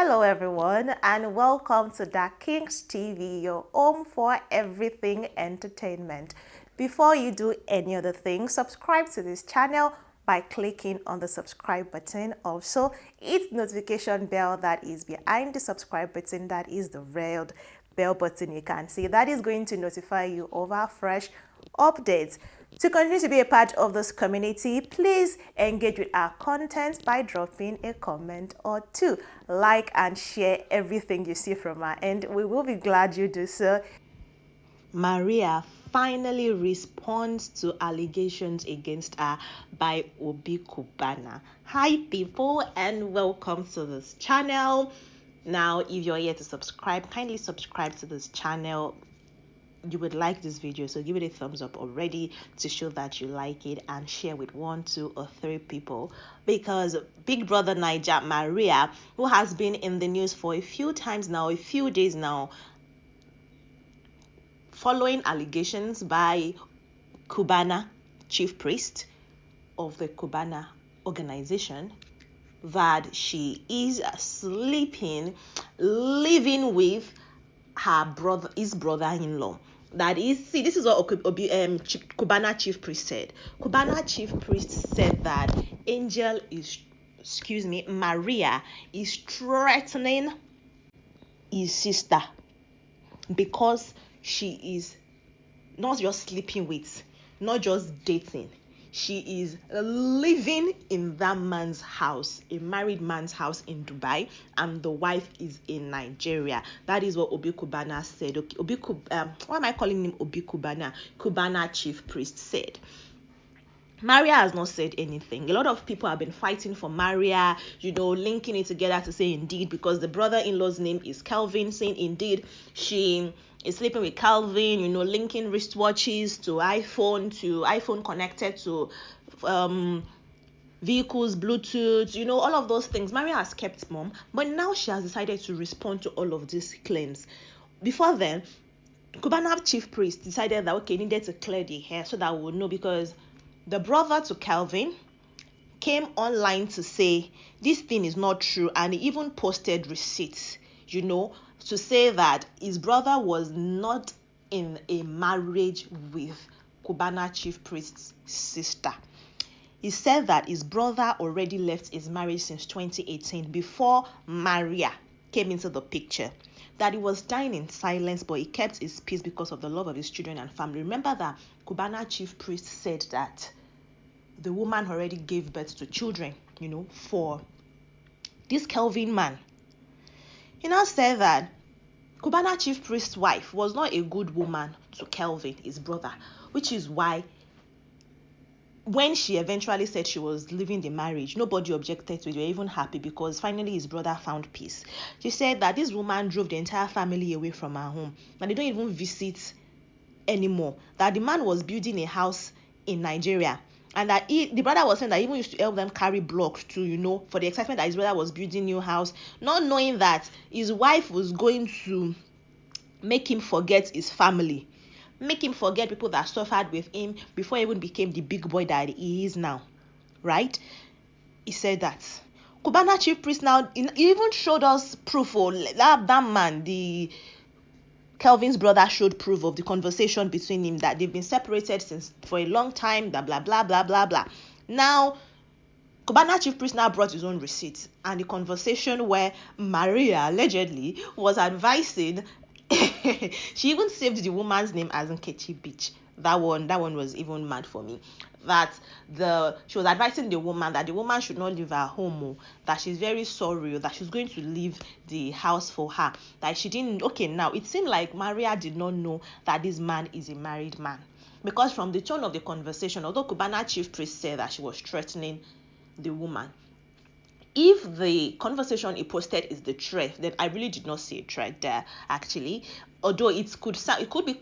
Hello everyone and welcome to Da Kings TV, your home for everything entertainment. Before you do any other thing, subscribe to this channel by clicking on the subscribe button. Also, hit the notification bell that is behind the subscribe button, that is the red bell button you can see. That is going to notify you of our fresh updates. To continue to be a part of this community, please engage with our content by dropping a comment or two. Like and share everything you see from our end. We will be glad you do so. Maria finally responds to allegations against her by Obi Cubana. Hi people and welcome to this channel. Now, if you're here to subscribe, kindly subscribe to this channel. You would like this video, so give it a thumbs up already to show that you like it, and share with 1, 2 or 3 people, because Big Brother Naija Maria, who has been in the news for a few days now, following allegations by Cubana Chief Priest of the Cubana organization that she is living with his brother-in-law. That is, see, this is what Cubana Chief Priest said. Cubana Chief Priest said that Maria is threatening his sister because she is not just sleeping with, not just dating. She is living in that man's house, a married man's house in Dubai, and the wife is in Nigeria. That is what Obi Cubana said. Okay, why am I calling him Obi Cubana? Cubana Chief Priest said. Maria has not said anything. A lot of people have been fighting for Maria, linking it together to say indeed, because the brother-in-law's name is Kelvin, saying indeed she is sleeping with Kelvin, linking wristwatches to iPhone connected to vehicles, Bluetooth, all of those things. Maria has kept mum, but now she has decided to respond to all of these claims. Before then, Cubana Chief Priest decided that, okay, needed to clear the hair so that we would know, because the brother to Kelvin came online to say this thing is not true, and he even posted receipts, to say that his brother was not in a marriage with Cubana Chief Priest's sister. He said that his brother already left his marriage since 2018, before Maria came into the picture. That he was dying in silence, but he kept his peace because of the love of his children and family. Remember that Cubana Chief Priest said that the woman already gave birth to children, for this Kelvin man. He now said that Cubana Chief Priest's wife was not a good woman to Kelvin, his brother, which is why when she eventually said she was leaving the marriage, nobody objected to it. They were even happy because finally his brother found peace. She said that this woman drove the entire family away from her home, and they don't even visit anymore. That the man was building a house in Nigeria, and that the brother was saying that he even used to help them carry blocks to, for the excitement that his brother was building new house, not knowing that his wife was going to make him forget his family, make him forget people that suffered with him before he even became the big boy that he is now, right? He said that. Cubana Chief Priest now, he even showed us proof of that man, the Kelvin's brother, showed proof of the conversation between him, that they've been separated for a long time, blah blah blah blah blah blah. Now Cubana Chief Priest now brought his own receipts, and the conversation where Maria allegedly was advising she even saved the woman's name as Nkechi Beach. That one was even mad for me. That she was advising the woman that the woman should not leave her home, that she's very sorry, that she's going to leave the house for her, that she didn't. Okay, now it seemed like Maria did not know that this man is a married man, because from the tone of the conversation, although Cubana Chief Priest said that she was threatening the woman, if the conversation he posted is the threat, then I really did not see a threat there, actually. Although it could be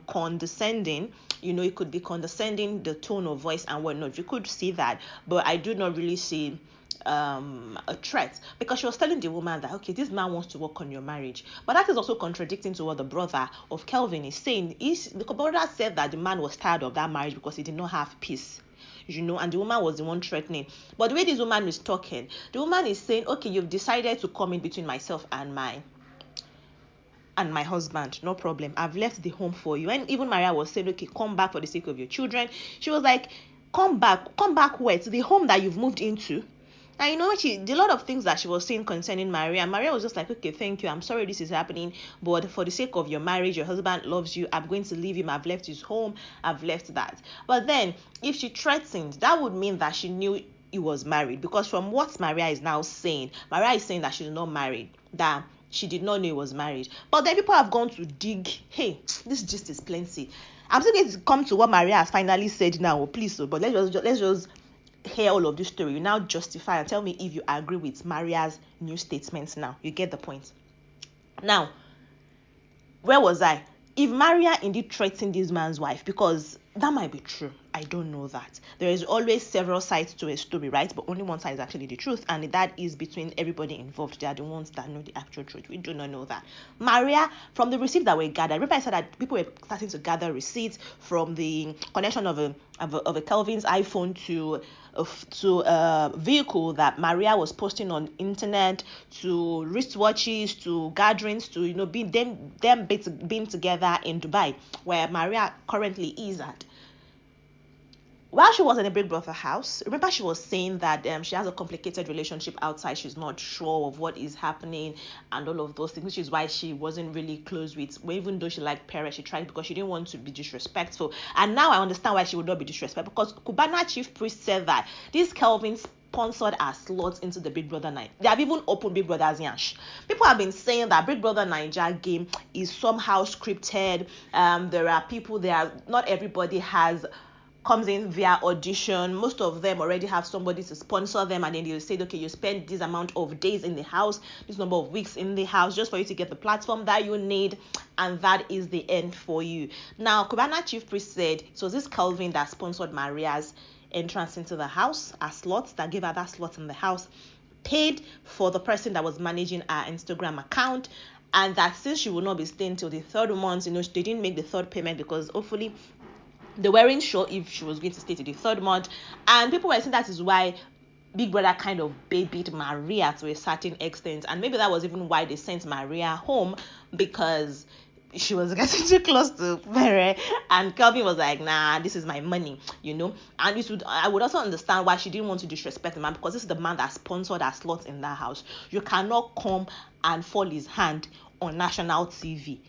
condescending, it could be condescending, the tone of voice and whatnot. You could see that, but I do not really see a threat, because she was telling the woman that, okay, this man wants to work on your marriage. But that is also contradicting to what the brother of Kelvin is saying. The brother said that the man was tired of that marriage because he did not have peace, and the woman was the one threatening. But the way this woman is talking, the woman is saying, okay, you've decided to come in between myself and my husband, no problem, I've left the home for you. And even Maria was saying, okay, come back for the sake of your children. She was like, come back where? To the home that you've moved into. And a lot of things that she was saying concerning Maria was just like, okay, thank you, I'm sorry this is happening, but for the sake of your marriage, your husband loves you, I'm going to leave him, I've left his home, I've left that. But then if she threatened, that would mean that she knew he was married, because from what Maria is now saying, Maria is saying that she's not married, that she did not know he was married. But then people have gone to dig. Hey, this gist is plenty. I'm still going to come to what Maria has finally said now, please. But let's just hear all of this story. You now justify and tell me if you agree with Maria's new statements now. You get the point. Now, where was I? If Maria indeed threatened this man's wife, because that might be true, I don't know that. There is always several sides to a story, right? But only one side is actually the truth, and that is between everybody involved. They are the ones that know the actual truth. We do not know that. Maria, from the receipts that were gathered, remember I said that people were starting to gather receipts from the connection of a Kelvin's iPhone to a vehicle that Maria was posting on internet, to wristwatches, to gatherings, to being together in Dubai, where Maria currently is at. While she was in a Big Brother house, remember she was saying that she has a complicated relationship outside. She's not sure of what is happening and all of those things, which is why she wasn't really close with, even though she liked Perez, she tried because she didn't want to be disrespectful. And now I understand why she would not be disrespectful, because Cubana Chief Priest said that this Kelvin sponsored our slots into the Big Brother night. They have even opened Big Brother's Yansh. People have been saying that Big Brother Naija game is somehow scripted. There are people there. Not everybody comes in via audition. Most of them already have somebody to sponsor them, and then they'll say, okay, you spend this amount of days in the house, this number of weeks in the house, just for you to get the platform that you need, and that is the end for you. Now, Cubana Chief Priest said it was this Kelvin that sponsored Maria's entrance into the house, a slot, that gave her that slot in the house, paid for the person that was managing her Instagram account, and that since she would not be staying till the third month, they didn't make the third payment, because hopefully they weren't sure if she was going to stay to the third month. And people were saying that is why Big Brother kind of babied Maria to a certain extent, and maybe that was even why they sent Maria home, because she was getting too close to Perez, and Kelvin was like, nah, this is my money, and I would also understand why she didn't want to disrespect the man, because this is the man that sponsored her slots in that house. You cannot come and fall his hand on national TV.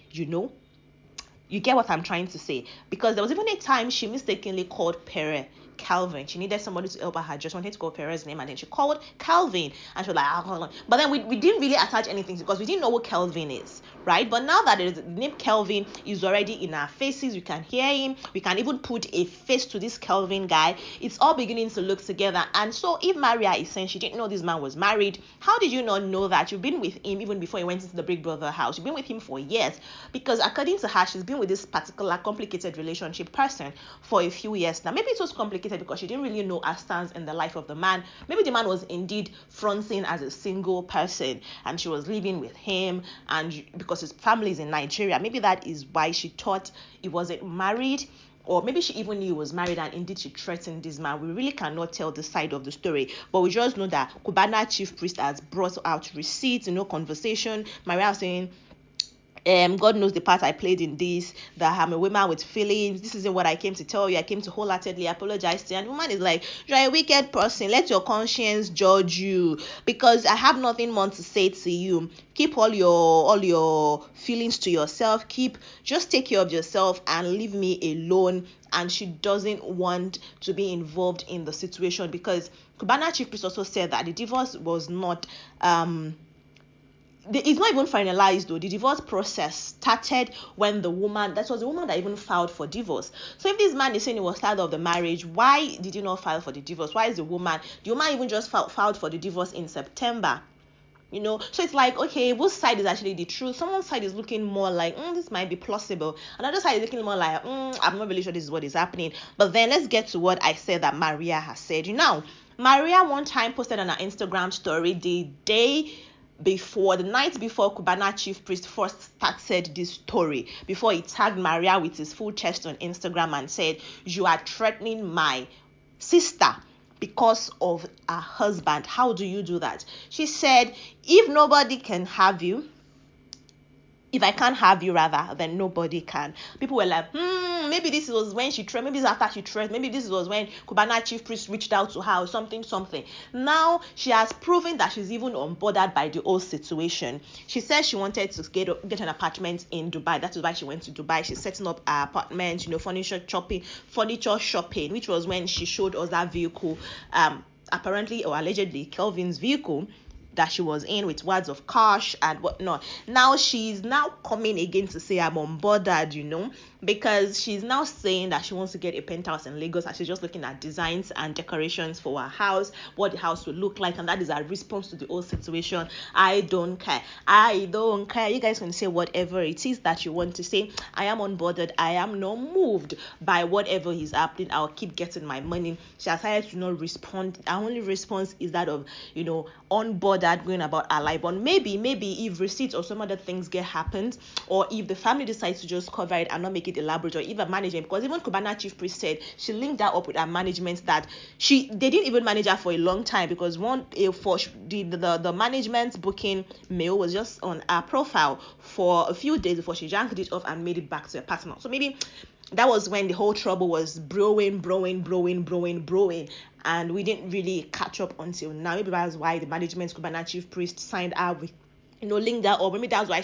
You get what I'm trying to say? Because there was even a time she mistakenly called Perez Kelvin. She needed somebody to help her. Just wanted to call Perez's name, and then she called Kelvin, and she was like, hold on. But then we didn't really attach anything, because we didn't know who Kelvin is, right? But now that the name Kelvin is already in our faces, we can hear him, we can even put a face to this Kelvin guy. It's all beginning to look together. And so if Maria is saying she didn't know this man was married, how did you not know that? You've been with him even before he went into the Big Brother house. You've been with him for years, because according to her, she's been with this particular complicated relationship person for a few years now. Maybe it was complicated because she didn't really know her stance in the life of the man. Maybe the man was indeed fronting as a single person, and she was living with him, and because his family is in Nigeria, maybe that is why she thought he wasn't married. Or maybe she even knew he was married, and indeed she threatened this man. We really cannot tell the side of the story, but we just know that Cubana Chief Priest has brought out receipts, conversation. Maria saying, God knows the part I played in this, that I'm a woman with feelings. This isn't what I came to tell you. I came to wholeheartedly apologize to you. And the woman is like, you're a wicked person. Let your conscience judge you, because I have nothing more to say to you. Keep all your feelings to yourself. Just take care of yourself and leave me alone. And she doesn't want to be involved in the situation, because Cubana Chief Priest also said that the divorce was not it's not even finalized though. The divorce process started when the woman that even filed for divorce. So if this man is saying he was tired of the marriage, why did you not file for the divorce? Why is the woman even just filed for the divorce in September? So it's like, okay, which side is actually the truth? Someone's side is looking more like, this might be plausible. Another side is looking more like, I'm not really sure this is what is happening. But then let's get to what I said that Maria has said. Maria one time posted on her Instagram story the night before Cubana Chief Priest first started this story, before he tagged Maria with his full chest on Instagram and said, "You are threatening my sister because of her husband. How do you do that?" She said, "If nobody can have you, if I can't have you rather, then nobody can." People were like, maybe this was when she tried, maybe this after she tried, maybe this was when Cubana Chief Priest reached out to her or something. Now she has proven that she's even unbothered by the whole situation. She said she wanted to get an apartment in Dubai. That is why she went to Dubai. She's setting up her apartment, furniture shopping, which was when she showed us that vehicle, apparently or allegedly Kelvin's vehicle, that she was in with words of cash and whatnot. Now she's now coming again to say I'm unbothered, because she's now saying that she wants to get a penthouse in Lagos, and she's just looking at designs and decorations for her house, what the house will look like, and that is her response to the whole situation. I don't care. You guys can say whatever it is that you want to say. I am unbothered. I am not moved by whatever is happening. I'll keep getting my money. She decided to not respond. Her only response is that of unbothered, going about our life. But maybe if receipts or some other things happened, or if the family decides to just cover it and not make it elaborate, or even management, because even Cubana Chief Priest said she linked that up with her management, that they didn't even manage her for a long time, because the management booking mail was just on her profile for a few days before she yanked it off and made it back to her partner. So maybe that was when the whole trouble was brewing, and we didn't really catch up until now. Maybe that's why the management, Cubana Chief Priest, signed her with, linked that up. Maybe that's why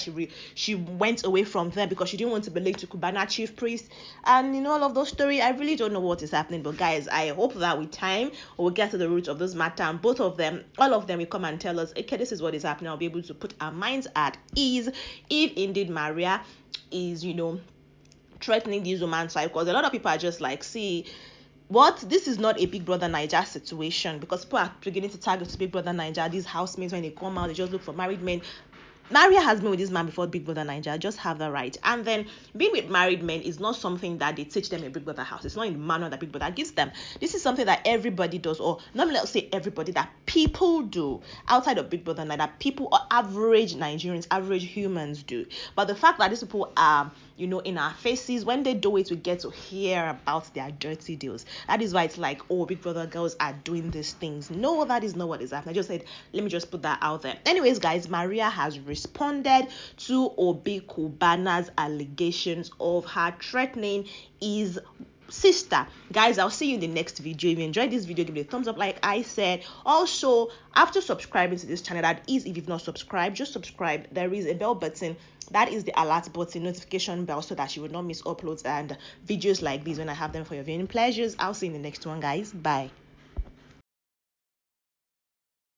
she went away from them, because she didn't want to be linked to Cubana Chief Priest, and all of those stories. I really don't know what is happening, but guys, I hope that with time we'll get to the root of this matter, and all of them will come and tell us, okay, this is what is happening. I'll be able to put our minds at ease if indeed Maria is threatening this woman's side, because a lot of people are just like, see, this is not a Big Brother Naija situation, because people are beginning to target Big Brother Naija. These housemates, when they come out, they just look for married men. Maria has been with this man before Big Brother Naija. Just have that right. And then being with married men is not something that they teach them in Big Brother house. It's not in the manual that Big Brother gives them. This is something that everybody does, or not, let's say everybody, that people do outside of Big Brother Naija, that people, or average Nigerians, average humans do. But the fact that these people are in our faces, when they do it, we get to hear about their dirty deals. That is why it's like, oh, Big Brother girls are doing these things. No, that is not what is happening. I just said, let me just put that out there. Anyways, guys, Maria has responded to Obi Cubana's allegations of her threatening his sister. Guys, I'll see you in the next video. If you enjoyed this video, give it a thumbs up like I said. Also, after subscribing to this channel, that is, if you've not subscribed, just subscribe. There is a bell button, that is the alert button, notification bell, so that you will not miss uploads and videos like these when I have them for your viewing pleasures. I'll see you in the next one, guys. Bye.